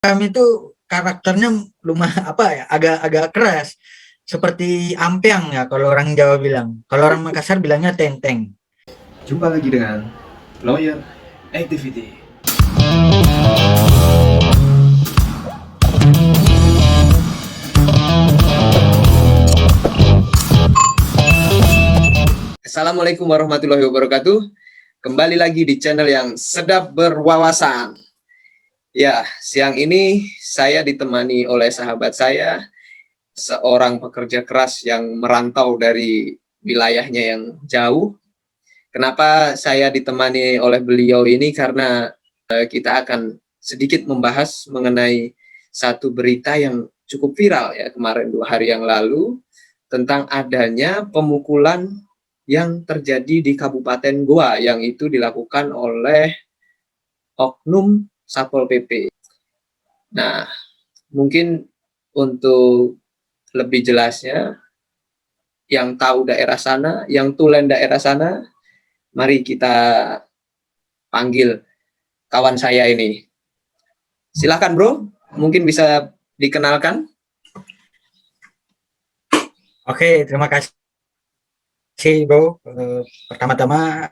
Kami itu karakternya lumayan apa ya, agak-agak keras. Seperti ampiang ya kalau orang Jawa bilang. Kalau orang Makassar bilangnya tenteng. Jumpa lagi dengan Lawyer Activity. Assalamualaikum warahmatullahi wabarakatuh. Kembali lagi di channel yang sedap berwawasan. Ya, siang ini saya ditemani oleh sahabat saya, seorang pekerja keras yang merantau dari wilayahnya yang jauh. Kenapa saya ditemani oleh beliau ini? Karena kita akan sedikit membahas mengenai satu berita yang cukup viral ya kemarin 2 hari yang lalu tentang adanya pemukulan yang terjadi di Kabupaten Goa yang itu dilakukan oleh oknum Satpol PP. Nah, mungkin untuk lebih jelasnya, yang tahu daerah sana, yang tulen daerah sana, mari kita panggil kawan saya ini. Silakan bro, mungkin bisa dikenalkan. Oke, terima kasih Bro. Pertama-tama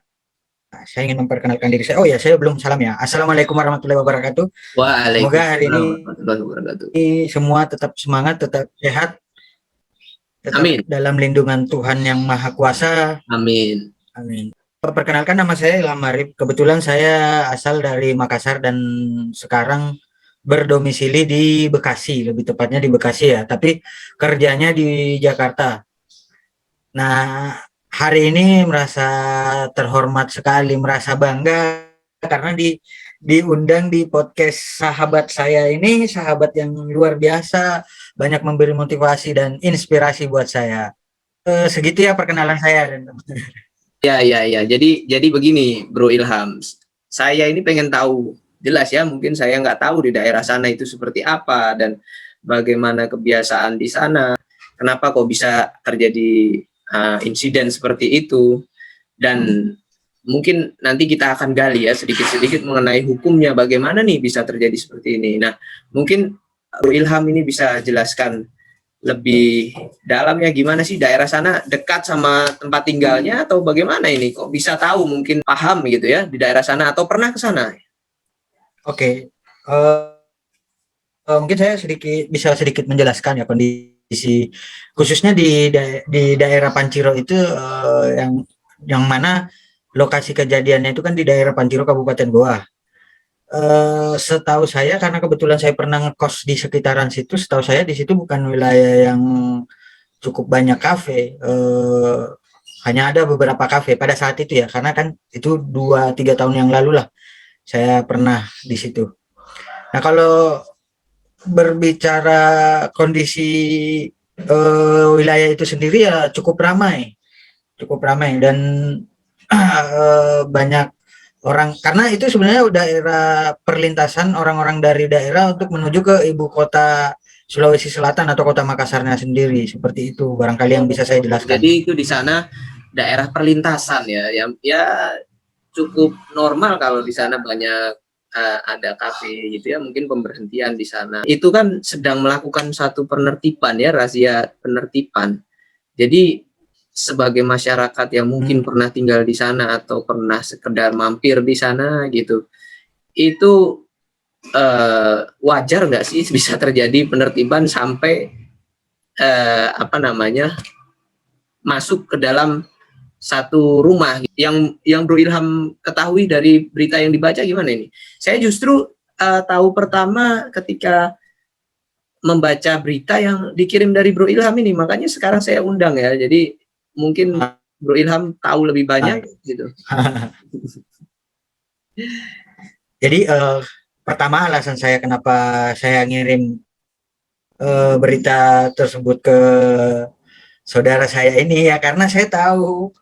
saya ingin memperkenalkan diri saya. Oh ya, saya belum salam ya. Assalamualaikum warahmatullahi wabarakatuh. Semoga hari Waalaikumsalam ini warahmatullahi wabarakatuh. semua tetap semangat, tetap sehat, tetap Amin. dalam lindungan Tuhan yang Maha Kuasa. Amin. Amin. Perkenalkan, nama saya Ilham Arif. Kebetulan saya asal dari Makassar dan sekarang berdomisili di Bekasi, lebih tepatnya di Bekasi ya, tapi kerjanya di Jakarta. Nah, hari ini merasa terhormat sekali, merasa bangga karena diundang di podcast sahabat saya ini, sahabat yang luar biasa, banyak memberi motivasi dan inspirasi buat saya. Segitu ya perkenalan saya. Ya. Jadi begini, Bro Ilham. Saya ini pengen tahu jelas ya. Mungkin saya nggak tahu di daerah sana itu seperti apa dan bagaimana kebiasaan di sana. Kenapa kok bisa terjadi insiden seperti itu? Dan mungkin nanti kita akan gali ya sedikit-sedikit mengenai hukumnya. Bagaimana nih bisa terjadi seperti ini? Nah, mungkin Bro Ilham ini bisa jelaskan lebih dalamnya, gimana sih daerah sana dekat sama tempat tinggalnya atau bagaimana ini kok bisa tahu, mungkin paham gitu ya di daerah sana atau pernah ke sana? Oke, mungkin saya bisa sedikit menjelaskan ya kondisi khususnya di daerah Panciro itu, yang mana lokasi kejadiannya itu kan di daerah Panciro Kabupaten Goa. Setahu saya karena kebetulan saya pernah ngekos di sekitaran situ, setahu saya di situ bukan wilayah yang cukup banyak kafe, hanya ada beberapa kafe pada saat itu ya, karena kan itu 2-3 tahun yang lalu lah saya pernah di situ. Nah, kalau berbicara kondisi wilayah itu sendiri ya cukup ramai dan banyak orang, karena itu sebenarnya daerah perlintasan orang-orang dari daerah untuk menuju ke ibu kota Sulawesi Selatan atau kota Makassarnya sendiri, seperti itu barangkali yang bisa saya jelaskan. Jadi itu di sana daerah perlintasan ya, yang ya cukup normal kalau di sana banyak ada kafe gitu ya, mungkin pemberhentian di sana. Itu kan sedang melakukan satu penertiban ya, razia penertiban. Jadi sebagai masyarakat yang mungkin pernah tinggal di sana atau pernah sekedar mampir di sana gitu, itu wajar nggak sih bisa terjadi penertiban sampai apa namanya masuk ke dalam satu rumah? Yang Bro Ilham ketahui dari berita yang dibaca gimana ini? Saya justru tahu pertama ketika membaca berita yang dikirim dari Bro Ilham ini, makanya sekarang saya undang ya. Jadi mungkin Bro Ilham tahu lebih banyak gitu. Jadi pertama alasan saya kenapa saya ngirim berita tersebut ke saudara saya ini ya karena saya tahu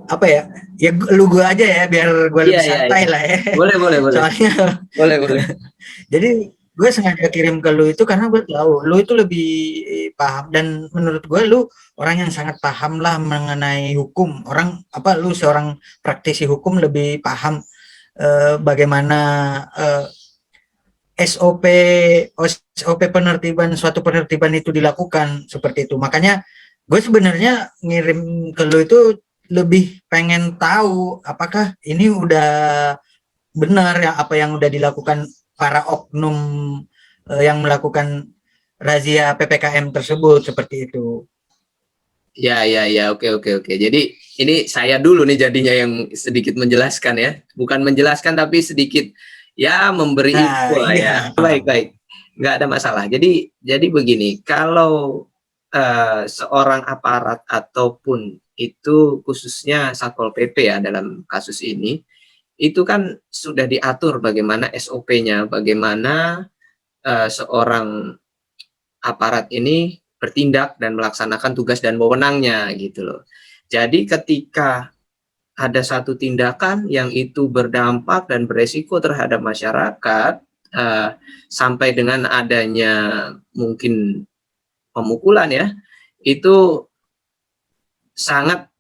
apa ya, ya lu gue aja ya biar gue lebih santai lah ya. Boleh. Soalnya Boleh. jadi gue sengaja kirim ke lu itu karena gue tahu lu itu lebih paham, dan menurut gue lu orang yang sangat paham lah mengenai hukum. Orang apa, lu seorang praktisi hukum lebih paham bagaimana SOP SOP penertiban, suatu penertiban itu dilakukan seperti itu. Makanya gue sebenarnya ngirim ke lu itu lebih pengen tahu apakah ini udah benar ya apa yang udah dilakukan para oknum yang melakukan razia PPKM tersebut seperti itu. Ya, ya, ya, oke, oke, oke. Jadi ini saya dulu nih jadinya yang sedikit menjelaskan ya, bukan menjelaskan tapi sedikit ya memberi Nah, info lah ya. iya. Baik, baik, nggak ada masalah. Jadi begini, kalau seorang aparat ataupun itu khususnya Satpol PP ya dalam kasus ini, itu kan sudah diatur bagaimana SOP-nya, bagaimana seorang aparat ini bertindak dan melaksanakan tugas dan wewenangnya gitu loh. Jadi ketika ada satu tindakan yang itu berdampak dan beresiko terhadap masyarakat, eh, sampai dengan adanya mungkin pemukulan ya, itu sangat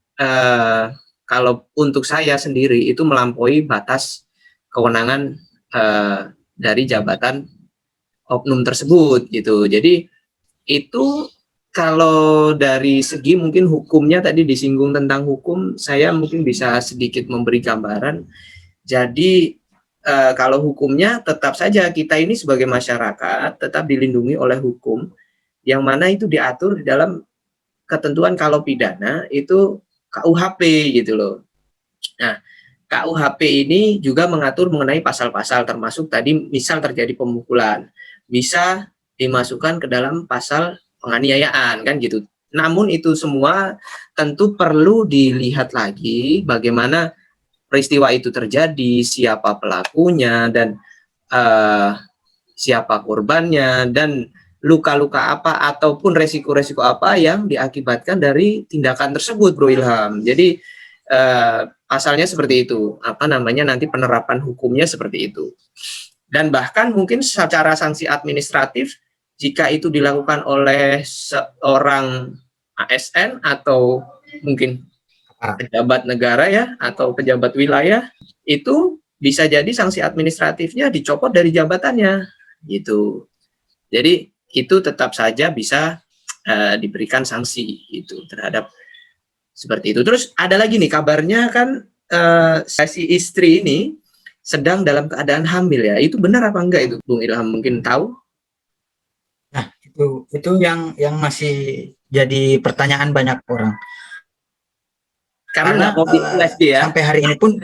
kalau untuk saya sendiri itu melampaui batas kewenangan dari jabatan oknum tersebut gitu. Jadi itu kalau dari segi mungkin hukumnya tadi disinggung tentang hukum, saya mungkin bisa sedikit memberi gambaran. Jadi kalau hukumnya tetap saja kita ini sebagai masyarakat tetap dilindungi oleh hukum yang mana itu diatur di dalam ketentuan kalau pidana itu KUHP gitu loh. Nah, KUHP ini juga mengatur mengenai pasal-pasal termasuk tadi misal terjadi pemukulan bisa dimasukkan ke dalam pasal penganiayaan kan gitu. Namun itu semua tentu perlu dilihat lagi bagaimana peristiwa itu terjadi, siapa pelakunya dan uh, siapa korbannya dan luka-luka apa ataupun resiko-resiko apa yang diakibatkan dari tindakan tersebut, Bro Ilham. Jadi pasalnya seperti itu, apa namanya nanti penerapan hukumnya seperti itu. Dan bahkan mungkin secara sanksi administratif jika itu dilakukan oleh seorang ASN atau mungkin pejabat negara ya atau pejabat wilayah itu bisa jadi sanksi administratifnya dicopot dari jabatannya gitu. Jadi itu tetap saja bisa diberikan sanksi itu terhadap seperti itu. Terus ada lagi nih kabarnya kan si istri ini sedang dalam keadaan hamil ya. Itu benar apa enggak itu, Bung Ilham mungkin tahu? Nah, itu yang masih jadi pertanyaan banyak orang. Karena Karena nggak mau di USG ya. sampai hari ini pun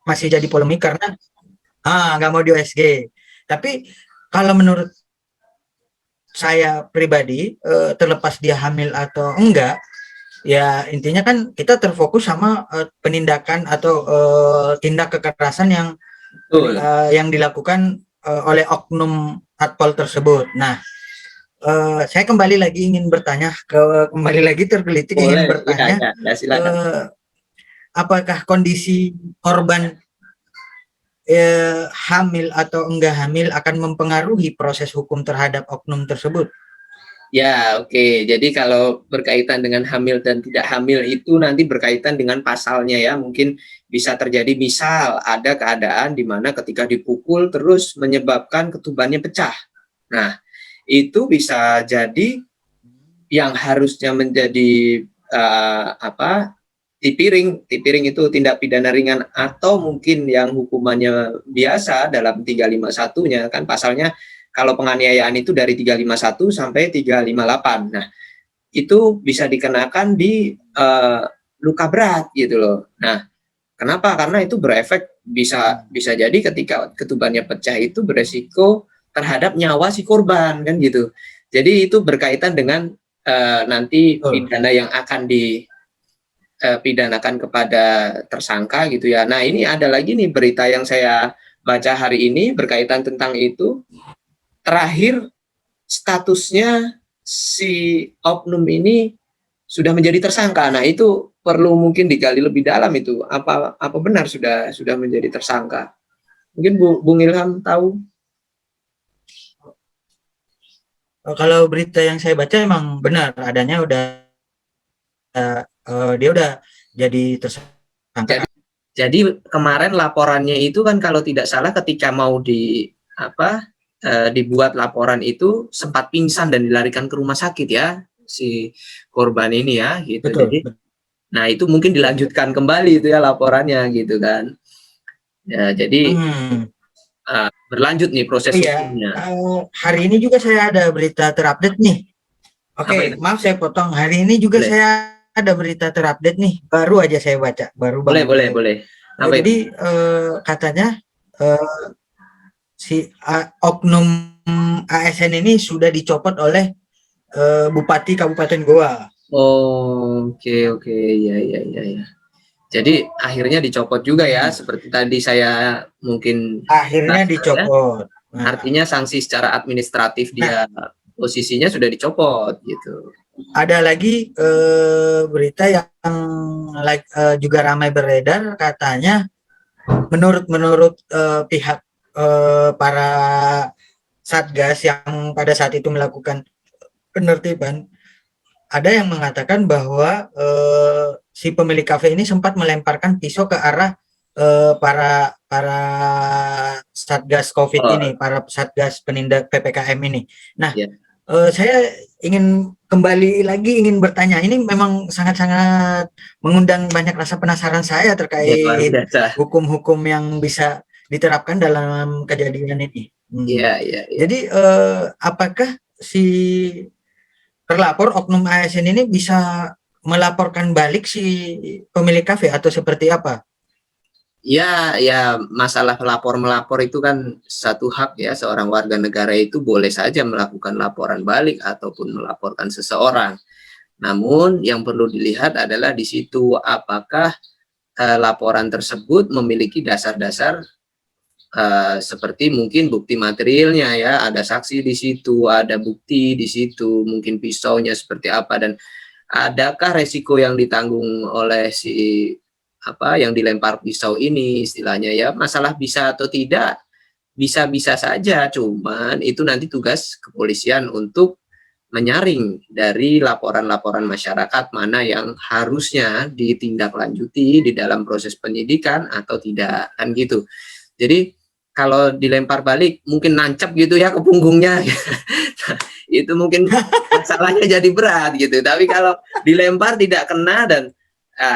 masih jadi polemik karena nggak mau di USG. Tapi kalau menurut saya pribadi, terlepas dia hamil atau enggak, ya intinya kan kita terfokus sama penindakan atau tindak kekerasan yang dilakukan oleh oknum Satpol tersebut. Nah, saya kembali lagi ingin bertanya, kembali lagi tergelitik ingin Boleh, bertanya, ya, silakan. apakah kondisi korban hamil atau enggak hamil akan mempengaruhi proses hukum terhadap oknum tersebut? Ya, oke. Jadi kalau berkaitan dengan hamil dan tidak hamil itu nanti berkaitan dengan pasalnya ya. Mungkin bisa terjadi misal ada keadaan di mana ketika dipukul terus menyebabkan ketubannya pecah. Nah, itu bisa jadi yang harusnya menjadi tipiring itu tindak pidana ringan atau mungkin yang hukumannya biasa dalam 351-nya kan pasalnya kalau penganiayaan itu dari 351 sampai 358. Nah, itu bisa dikenakan di luka berat gitu loh. Nah, kenapa? Karena itu berefek bisa jadi ketika ketubannya pecah itu beresiko terhadap nyawa si korban kan gitu. Jadi itu berkaitan dengan nanti pidana yang akan dipidanakan kepada tersangka gitu ya. Nah, ini ada lagi nih berita yang saya baca hari ini berkaitan tentang itu. Terakhir statusnya si oknum ini sudah menjadi tersangka. Nah, itu perlu mungkin digali lebih dalam itu. Apa benar sudah menjadi tersangka? Mungkin Bung Ilham tahu? Kalau berita yang saya baca emang benar adanya udah dia udah jadi tersangka. Jadi kemarin laporannya itu kan kalau tidak salah ketika mau di apa dibuat laporan itu sempat pingsan dan dilarikan ke rumah sakit ya si korban ini ya gitu. Betul. Jadi nah itu mungkin dilanjutkan kembali itu ya laporannya gitu kan. Ya, jadi Hmm. berlanjut nih Oh proses iya, hukumnya. hari ini juga saya ada berita terupdate nih. Apa Oke, itu? maaf saya potong. Hari ini juga Boleh, saya ada berita terupdate nih. Baru aja saya baca, baru boleh, banget. boleh, boleh. Apa itu? Jadi katanya eh, si oknum ASN ini sudah dicopot oleh Bupati Kabupaten Goa. Oh, oke, oke, ya, ya, ya, ya. Jadi akhirnya dicopot juga ya, Hmm. seperti tadi saya mungkin Akhirnya baca ya. dicopot. Artinya sanksi secara administratif Nah, dia posisinya sudah dicopot gitu. ada lagi berita yang juga ramai beredar, katanya menurut menurut pihak para satgas yang pada saat itu melakukan penertiban, ada yang mengatakan bahwa si pemilik kafe ini sempat melemparkan pisau ke arah para satgas COVID ini, Oh, para satgas penindak PPKM ini. Nah, ya, saya ingin kembali lagi, ingin bertanya, ini memang sangat-sangat mengundang banyak rasa penasaran saya ya luar terkait biasa. hukum-hukum yang bisa diterapkan dalam kejadian ini. Iya, iya, iya. Jadi apakah si terlapor oknum ASN ini bisa melaporkan balik si pemilik kafe atau seperti apa? Ya, ya masalah melapor itu kan satu hak ya, seorang warga negara itu boleh saja melakukan laporan balik ataupun melaporkan seseorang. Namun yang perlu dilihat adalah di situ apakah laporan tersebut memiliki dasar-dasar seperti mungkin bukti materialnya ya, ada saksi di situ, ada bukti di situ, mungkin pisaunya seperti apa dan adakah resiko yang ditanggung oleh si apa yang dilempar pisau ini istilahnya ya, masalah bisa atau tidak bisa-bisa saja, cuman itu nanti tugas kepolisian untuk menyaring dari laporan-laporan masyarakat mana yang harusnya ditindaklanjuti di dalam proses penyidikan atau tidak, kan gitu. Jadi kalau dilempar balik mungkin nancep gitu ya ke punggungnya, itu mungkin masalahnya jadi berat gitu. Tapi kalau dilempar tidak kena dan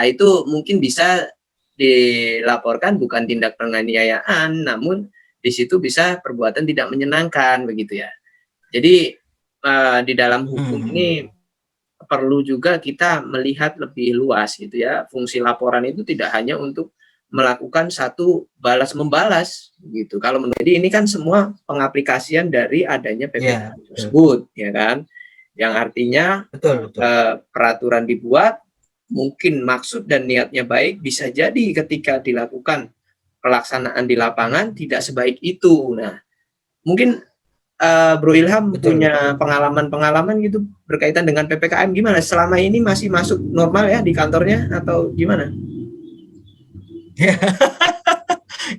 itu mungkin bisa dilaporkan bukan tindak penganiayaan, namun di situ bisa perbuatan tidak menyenangkan begitu ya. Jadi di dalam hukum Hmm. ini perlu juga kita melihat lebih luas gitu ya. Fungsi laporan itu tidak hanya untuk melakukan satu balas membalas gitu. Kalau menjadi ini kan semua pengaplikasian dari adanya Ya, PPKM betul. tersebut ya kan. Yang artinya Betul, betul. peraturan dibuat mungkin maksud dan niatnya baik, bisa jadi ketika dilakukan pelaksanaan di lapangan tidak sebaik itu. Nah, mungkin Bro Ilham Betul, betul. punya pengalaman-pengalaman gitu berkaitan dengan PPKM gimana? Selama ini masih masuk normal ya di kantornya atau gimana?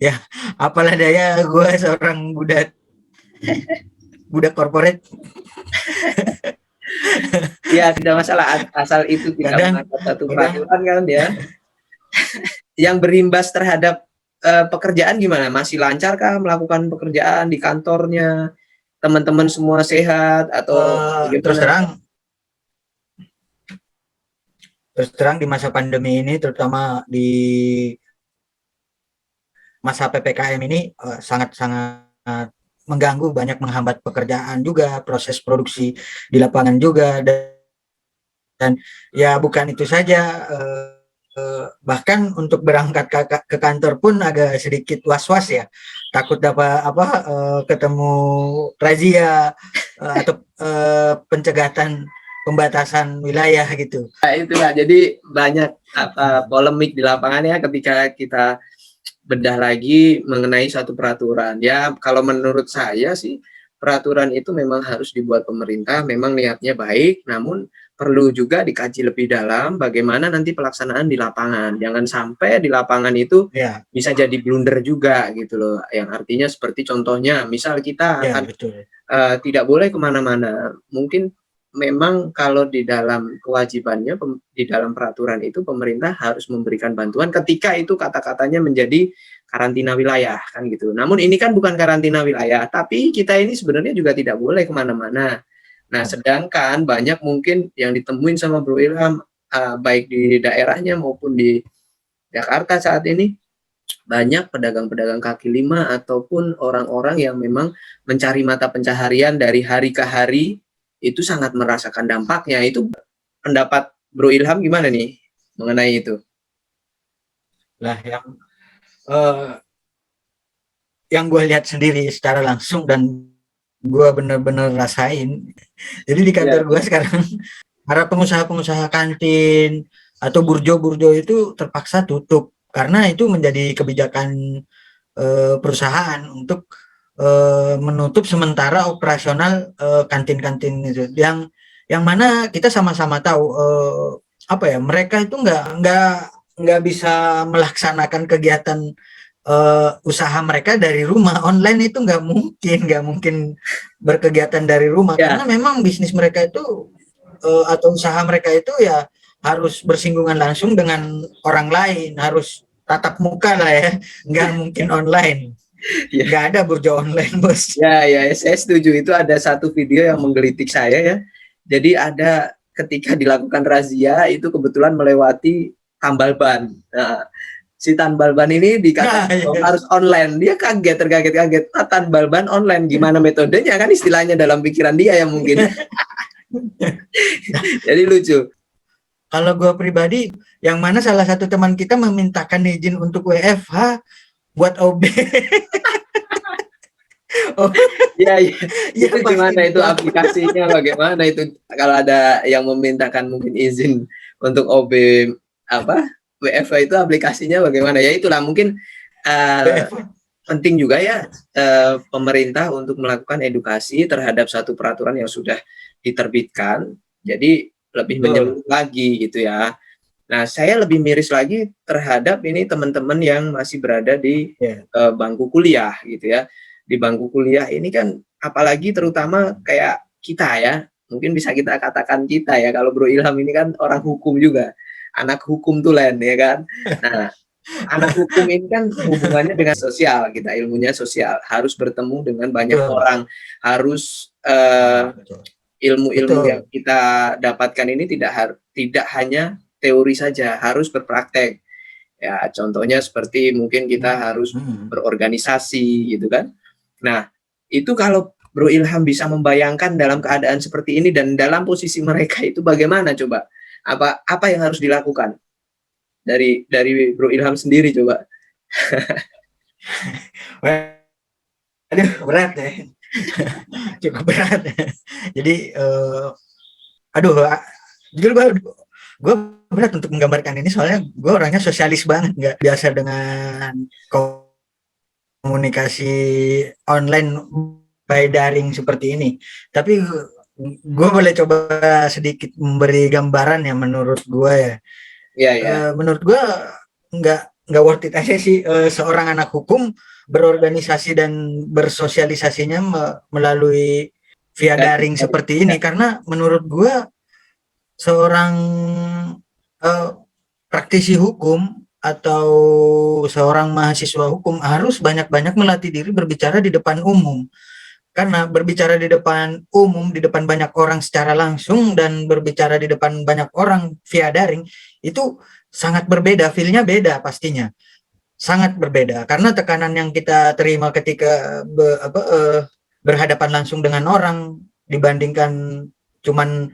Ya, apalah daya gue seorang budak budak korporat. Ya tidak masalah asal itu tidak Kadang melanggar satu kadang peraturan kan ya. Yang berimbas terhadap pekerjaan gimana? Masih lancar kah melakukan pekerjaan di kantornya? Teman-teman semua sehat atau terus bagaimana? terang terus terang di masa pandemi ini, terutama di masa PPKM ini, sangat-sangat mengganggu, banyak menghambat pekerjaan juga, proses produksi di lapangan juga, dan ya bukan itu saja, bahkan untuk berangkat ke kantor pun agak sedikit was-was ya, takut dapat apa, ketemu razia, atau pencegatan pembatasan wilayah gitu. Nah, itulah jadi banyak polemik di lapangan ya ketika kita bedah lagi mengenai suatu peraturan. Ya, kalau menurut saya sih peraturan itu memang harus dibuat pemerintah, memang niatnya baik, namun perlu juga dikaji lebih dalam bagaimana nanti pelaksanaan di lapangan. Jangan sampai di lapangan itu Ya, bisa jadi blunder juga gitu loh. Yang artinya seperti contohnya, misal kita ya akan betul. tidak boleh kemana-mana. Mungkin memang kalau di dalam kewajibannya di dalam peraturan itu pemerintah harus memberikan bantuan ketika itu kata-katanya menjadi karantina wilayah kan gitu. Namun ini kan bukan karantina wilayah, tapi kita ini sebenarnya juga tidak boleh kemana-mana. Nah, sedangkan banyak mungkin yang ditemuin sama Bro Ilham, baik di daerahnya maupun di Jakarta saat ini, banyak pedagang-pedagang kaki lima ataupun orang-orang yang memang mencari mata pencaharian dari hari ke hari, itu sangat merasakan dampaknya. Itu pendapat Bro Ilham gimana nih mengenai itu? Lah yang gue lihat sendiri secara langsung dan gue bener-bener rasain. Jadi di kantor Ya, gue sekarang para pengusaha-pengusaha kantin atau burjo-burjo itu terpaksa tutup karena itu menjadi kebijakan perusahaan untuk menutup sementara operasional kantin-kantin itu yang mana kita sama-sama tahu apa ya, mereka itu nggak bisa melaksanakan kegiatan usaha mereka dari rumah. Online itu nggak mungkin berkegiatan dari rumah ya, karena memang bisnis mereka itu atau usaha mereka itu ya harus bersinggungan langsung dengan orang lain, harus tatap muka lah ya, nggak mungkin online, ya, nggak ada burjo online bos. ya, saya setuju. Itu ada satu video yang menggelitik saya ya. Jadi ada ketika dilakukan razia itu kebetulan melewati tambal ban. Nah, si tambal ban ini Nah, dikatakan ya. harus online. Dia kaget, terkaget-kaget. Tambal ban online, gimana metodenya kan istilahnya dalam pikiran dia ya mungkin. Jadi lucu. Kalau gue pribadi, yang mana salah satu teman kita memintakan izin untuk WFH buat OB. Oh, Ya, ya. ya Itu pasti gimana itu ditolak. aplikasinya, bagaimana itu kalau ada yang memintakan mungkin izin untuk OB apa WFH itu aplikasinya bagaimana? Ya itulah mungkin WFH. penting juga ya pemerintah untuk melakukan edukasi terhadap satu peraturan yang sudah diterbitkan. Jadi lebih Betul. menyeluruh lagi gitu ya. Nah, saya lebih miris lagi terhadap ini teman-teman yang masih berada di Ya. bangku kuliah gitu ya. Di bangku kuliah ini kan apalagi terutama kayak kita ya, mungkin bisa kita katakan kita ya, kalau Bro Ilham ini kan orang hukum juga, anak hukum tulen ya kan. Nah, anak hukum ini kan hubungannya dengan sosial, kita ilmunya sosial, harus bertemu dengan banyak Betul. orang, harus Betul. ilmu-ilmu Betul. yang kita dapatkan ini tidak hanya teori saja, harus berpraktek. Ya, contohnya seperti mungkin kita harus Hmm. berorganisasi gitu kan. Nah, itu kalau Bro Ilham bisa membayangkan dalam keadaan seperti ini dan dalam posisi mereka itu bagaimana coba? Apa yang harus dilakukan dari Bro Ilham sendiri coba? Aduh, berat ya. Cukup berat. Jadi, aduh, jujur gue berat untuk menggambarkan ini soalnya gue orangnya sosialis banget, nggak biasa dengan komunikasi online by daring seperti ini. Tapi gue boleh coba sedikit memberi gambaran ya menurut gue ya. Ya, ya. Menurut gue nggak worth it aja sih seorang anak hukum berorganisasi dan bersosialisasinya melalui via daring seperti ini, karena menurut gue seorang uh, praktisi hukum atau seorang mahasiswa hukum harus banyak-banyak melatih diri berbicara di depan umum. Karena berbicara di depan umum, di depan banyak orang secara langsung dan berbicara di depan banyak orang via daring itu sangat berbeda, feel-nya beda pastinya. Sangat berbeda karena tekanan yang kita terima ketika berhadapan langsung dengan orang dibandingkan cuman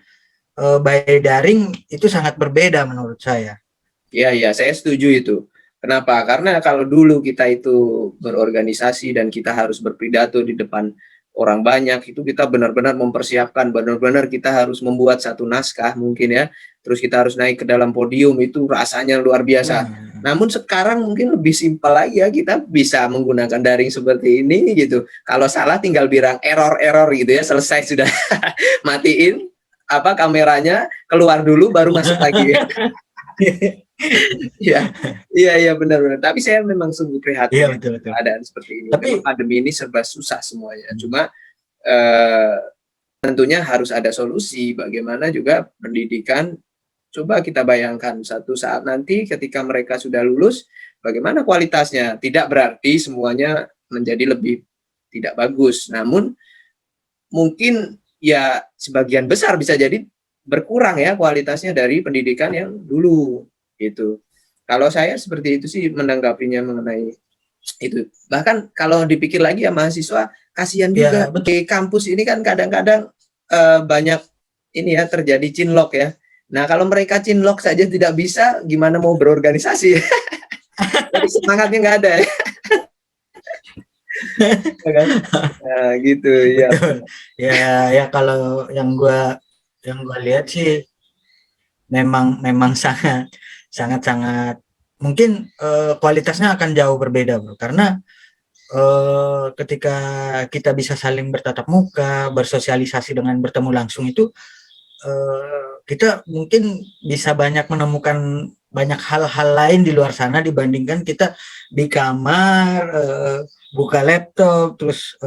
by daring itu sangat berbeda menurut saya. Ya, ya, saya setuju itu. Kenapa? Karena kalau dulu kita itu berorganisasi dan kita harus berpidato di depan orang banyak, itu kita benar-benar mempersiapkan, benar-benar kita harus membuat satu naskah mungkin ya. Terus kita harus naik ke dalam podium, itu rasanya luar biasa. Namun sekarang mungkin lebih simpel lagi ya, kita bisa menggunakan daring seperti ini gitu. Kalau salah tinggal bilang error gitu ya, selesai sudah. Matiin apa kameranya, keluar dulu baru masuk lagi. Iya, iya, benar-benar. Tapi saya memang sungguh prihatin Iya, ya betul betul. keadaan seperti ini. Tapi Memang pandemi ini serba susah semuanya. Cuma tentunya harus ada solusi. Bagaimana juga pendidikan. Coba kita bayangkan satu saat nanti ketika mereka sudah lulus, bagaimana kualitasnya. Tidak berarti semuanya menjadi lebih tidak bagus, namun mungkin ya sebagian besar bisa jadi berkurang ya kualitasnya dari pendidikan yang dulu gitu. Kalau saya seperti itu sih menanggapinya mengenai itu. Bahkan kalau dipikir lagi ya mahasiswa kasihan juga Ya, betul. di kampus ini kan kadang-kadang banyak ini ya terjadi cinlok ya. Nah, kalau mereka cinlok saja tidak bisa, gimana mau berorganisasi? Jadi semangatnya nggak ada ya, ya kan? Nah, gitu ya. Betul. Ya, ya kalau yang gua lihat sih memang memang sangat mungkin kualitasnya akan jauh berbeda, Bro. Karena ketika kita bisa saling bertatap muka, bersosialisasi dengan bertemu langsung itu kita mungkin bisa banyak menemukan banyak hal-hal lain di luar sana dibandingkan kita di kamar buka laptop terus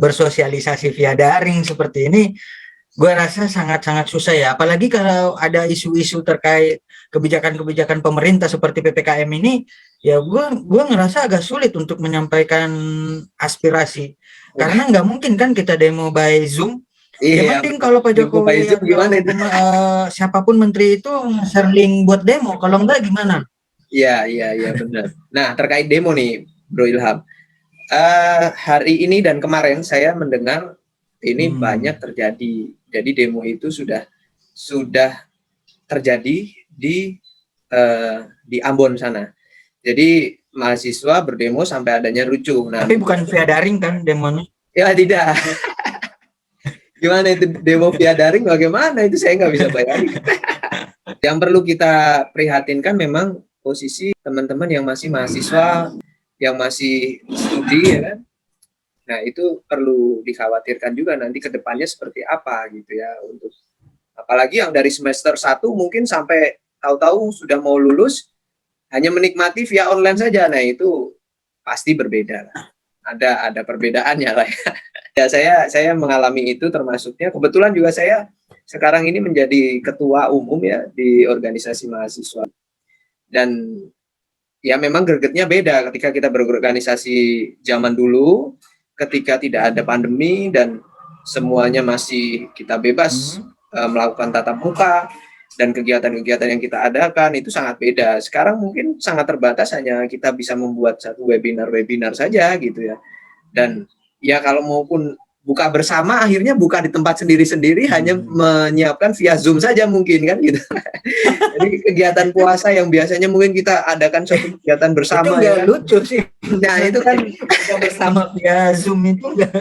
bersosialisasi via daring seperti ini. Gue rasa sangat-sangat susah ya, apalagi kalau ada isu-isu terkait kebijakan-kebijakan pemerintah seperti PPKM ini, ya gue ngerasa agak sulit untuk menyampaikan aspirasi, karena nggak mungkin kan kita demo by Zoom. Ya Iya, mending kalau Pak Jumbo Jokowi Zoom gimana atau itu? siapapun menteri itu share link buat demo, kalau enggak gimana? Iya, iya, iya benar. Nah, terkait demo nih, Bro Ilham. Hari ini dan kemarin saya mendengar ini banyak Hmm. terjadi. Jadi demo itu sudah terjadi di Ambon sana. Jadi mahasiswa berdemo sampai adanya rusuh. Nah, Tapi bukan via daring kan demonya? ya tidak. Gimana itu demo via daring? Bagaimana itu saya nggak bisa bayangin. Yang perlu kita prihatinkan memang posisi teman-teman yang masih mahasiswa, yang masih studi ya kan. Nah, itu perlu dikhawatirkan juga nanti ke depannya seperti apa gitu ya, untuk apalagi yang dari semester 1 mungkin sampai tahu-tahu sudah mau lulus hanya menikmati via online saja. Nah, itu pasti berbeda lah. Ada perbedaannya lah ya. Ya, saya mengalami itu, termasuknya kebetulan juga saya sekarang ini menjadi ketua umum ya di organisasi mahasiswa. Dan ya memang gregetnya beda ketika kita berorganisasi zaman dulu, ketika tidak ada pandemi dan semuanya masih kita bebas melakukan tatap muka, dan kegiatan-kegiatan yang kita adakan itu sangat beda. Sekarang mungkin sangat terbatas, hanya kita bisa membuat satu webinar-webinar saja gitu ya. Dan ya kalau maupun buka bersama, akhirnya buka di tempat sendiri-sendiri, hanya menyiapkan via Zoom saja mungkin kan gitu. Jadi kegiatan puasa yang biasanya mungkin kita adakan suatu kegiatan Itu bersama ya nggak kan. lucu sih. Nah, itu kan Kita bersama via Zoom itu nggak.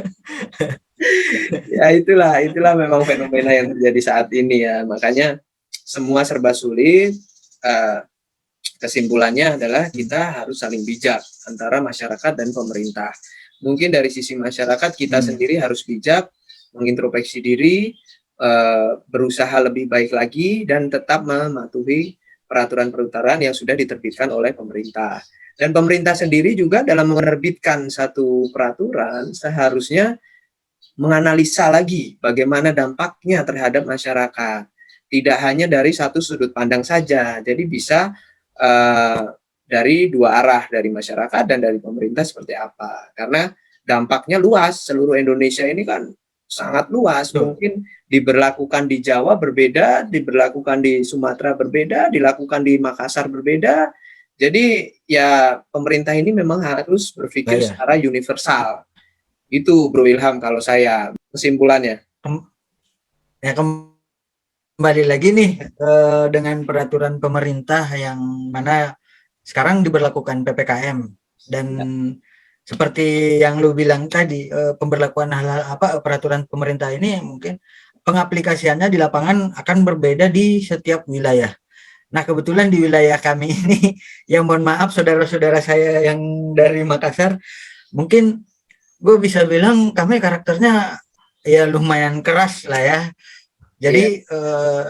ya itulah memang fenomena yang terjadi saat ini ya. Makanya semua serba sulit. Kesimpulannya adalah kita harus saling bijak antara masyarakat dan pemerintah. Mungkin dari sisi masyarakat kita sendiri harus bijak, mengintrospeksi diri, berusaha lebih baik lagi, dan tetap mematuhi peraturan-peraturan yang sudah diterbitkan oleh pemerintah. Dan pemerintah sendiri juga dalam menerbitkan satu peraturan seharusnya menganalisa lagi bagaimana dampaknya terhadap masyarakat. Tidak hanya dari satu sudut pandang saja. Jadi bisa dari dua arah, dari masyarakat dan dari pemerintah seperti apa. Karena dampaknya luas, seluruh Indonesia ini kan sangat luas. Mungkin diberlakukan di Jawa berbeda, diberlakukan di Sumatera berbeda, dilakukan di Makassar berbeda. Jadi ya pemerintah ini memang harus berpikir secara universal. Itu Bro Ilham kalau saya kesimpulannya. Ya kembali lagi nih dengan peraturan pemerintah yang mana sekarang diberlakukan PPKM, dan seperti yang lu bilang tadi, pemberlakuan hal-hal peraturan pemerintah ini mungkin pengaplikasiannya di lapangan akan berbeda di setiap wilayah. Nah, kebetulan di wilayah kami ini, yang mohon maaf saudara-saudara saya yang dari Makassar, mungkin gue bisa bilang kami karakternya ya lumayan keras lah ya. Jadi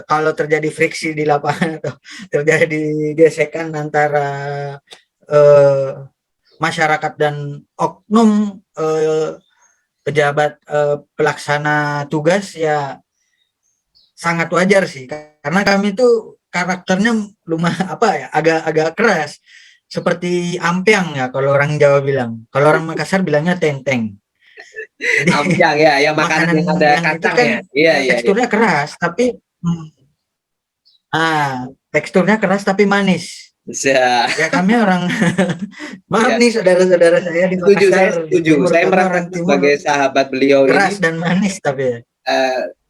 kalau terjadi friksi di lapangan atau terjadi gesekan antara masyarakat dan oknum pejabat pelaksana tugas, ya sangat wajar sih, karena kami itu karakternya lumayan agak-agak keras. seperti ampiang ya kalau orang Jawa bilang. Kalau orang Makassar bilangnya tenteng. Jadi Ampiang ya, yang makanan makanan yang ada yang itu kan kacangnya. Iya, iya, iya. teksturnya keras tapi teksturnya keras tapi manis. Bisa. Ya kami orang maaf Ya, nih saudara-saudara saya di setuju, saya Makassar, di setuju. timur, Saya kami orang merasakan timur sebagai sahabat beliau keras ini dan manis tapi ya.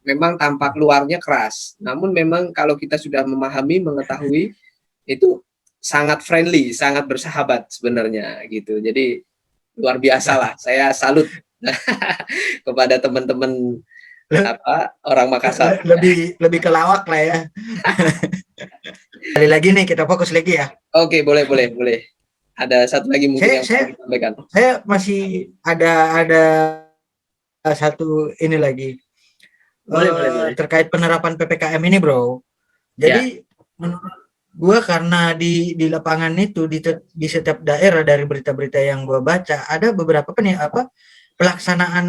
memang tampak luarnya keras. Namun memang kalau kita sudah memahami, mengetahui itu sangat friendly, sangat bersahabat sebenarnya gitu. Jadi luar biasa lah. Saya salut kepada teman-teman Le- orang Makassar. lebih lebih ke lawak lah ya. Kali lagi nih kita fokus lagi ya. Oke, boleh, boleh, boleh. Ada satu lagi mungkin Saya yang saya mau disampaikan. saya masih ada satu ini lagi Boleh, boleh, boleh. terkait penerapan PPKM ini, Bro. Ya, Jadi menurut gua karena di lapangan itu di setiap daerah dari berita-berita yang gua baca ada beberapa pelaksanaan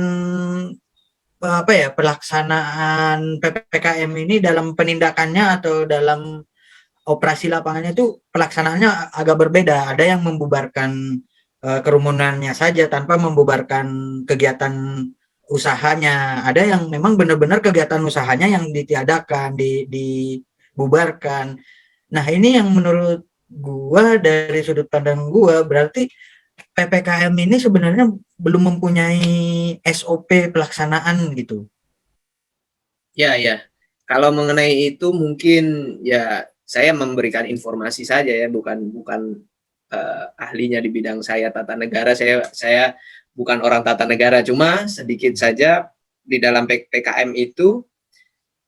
pelaksanaan PPKM ini dalam penindakannya atau dalam operasi lapangannya itu pelaksanaannya agak berbeda. Ada yang membubarkan kerumunannya saja tanpa membubarkan kegiatan usahanya. Ada yang memang benar-benar kegiatan usahanya yang ditiadakan, dibubarkan. Nah, ini yang menurut gua dari sudut pandang gua berarti PPKM ini sebenarnya belum mempunyai SOP pelaksanaan gitu. ya, ya. Kalau mengenai itu mungkin ya saya memberikan informasi saja ya, bukan bukan ahlinya di bidang saya tata negara. Saya bukan orang tata negara, cuma sedikit saja di dalam PKM itu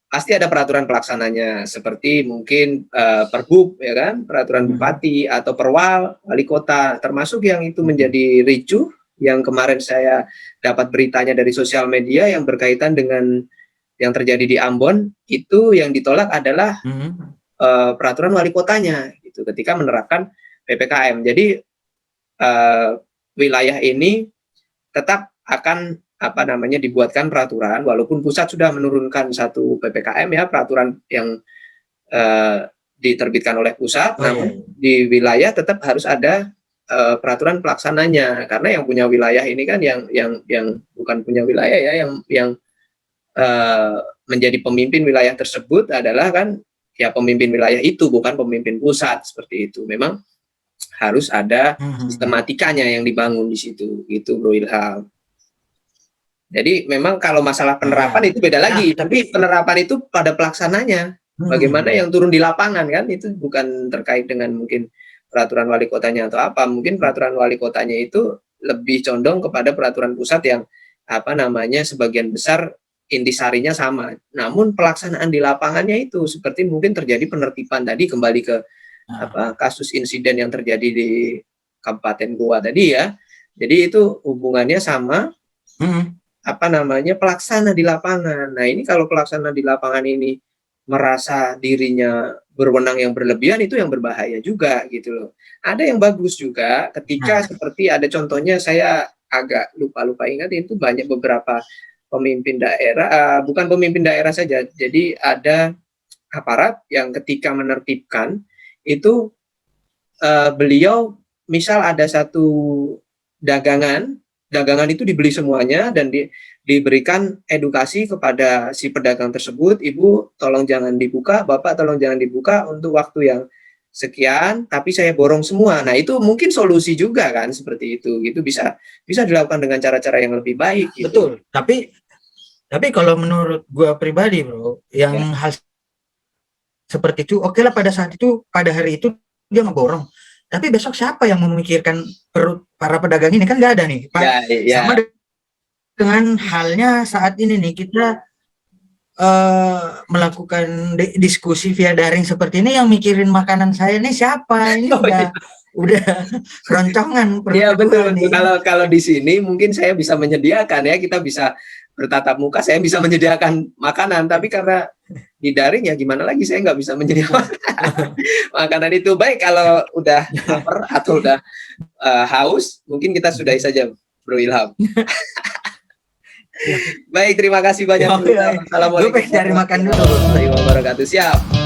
pasti ada peraturan pelaksananya seperti mungkin Perbup ya kan, peraturan bupati atau perwal wali kota, termasuk yang itu menjadi ricuh yang kemarin saya dapat beritanya dari sosial media yang berkaitan dengan yang terjadi di Ambon. Itu yang ditolak adalah peraturan wali kotanya gitu ketika menerapkan PPKM. Jadi wilayah ini tetap akan dibuatkan peraturan walaupun pusat sudah menurunkan satu PPKM ya, peraturan yang diterbitkan oleh pusat, namun di wilayah tetap harus ada peraturan pelaksananya, karena yang punya wilayah ini kan yang bukan punya wilayah ya, yang menjadi pemimpin wilayah tersebut adalah kan ya pemimpin wilayah itu, bukan pemimpin pusat seperti itu. Memang harus ada sistematikanya yang dibangun di situ gitu, Bro Ilham. Jadi memang kalau masalah penerapan itu beda lagi, tapi penerapan itu pada pelaksananya. Bagaimana yang turun di lapangan kan itu bukan terkait dengan mungkin peraturan wali kotanya atau apa. Mungkin peraturan wali kotanya itu lebih condong kepada peraturan pusat yang sebagian besar intisarinya sama. Namun pelaksanaan di lapangannya itu seperti mungkin terjadi penertiban tadi, kembali ke kasus insiden yang terjadi di Kabupaten Goa tadi ya. Jadi itu hubungannya sama pelaksana di lapangan. Nah, ini kalau pelaksana di lapangan ini merasa dirinya berwenang yang berlebihan, itu yang berbahaya juga gitu loh. Ada yang bagus juga ketika seperti ada contohnya, saya agak lupa ingat, itu banyak beberapa pemimpin daerah, bukan pemimpin daerah saja. Jadi ada aparat yang ketika menertibkan itu beliau misal ada satu dagangan itu dibeli semuanya dan diberikan edukasi kepada si pedagang tersebut, Ibu tolong jangan dibuka, Bapak tolong jangan dibuka untuk waktu yang sekian, tapi saya borong semua. Nah, itu mungkin solusi juga kan, seperti itu gitu, bisa dilakukan dengan cara-cara yang lebih baik gitu. Betul, tapi kalau menurut gua pribadi, Bro, yang hal seperti itu oke lah, pada saat itu, pada hari itu dia ngeborong, tapi besok siapa yang memikirkan perut para pedagang ini? Kan nggak ada nih Pak. Sama dengan halnya saat ini nih kita melakukan diskusi via daring seperti ini, yang mikirin makanan saya nih siapa? Ini udah keroncongan perut. Iya betul. Kalau di sini mungkin saya bisa menyediakan ya, kita bisa bertatap muka, saya bisa menyediakan makanan, tapi karena di daring ya gimana lagi, saya nggak bisa menyediakan makanan itu. Baik, kalau udah lapar atau udah haus, mungkin kita sudahi saja, Bro Ilham. Baik, terima kasih banyak. Assalamualaikum warahmatullahi wabarakatuh. Siap.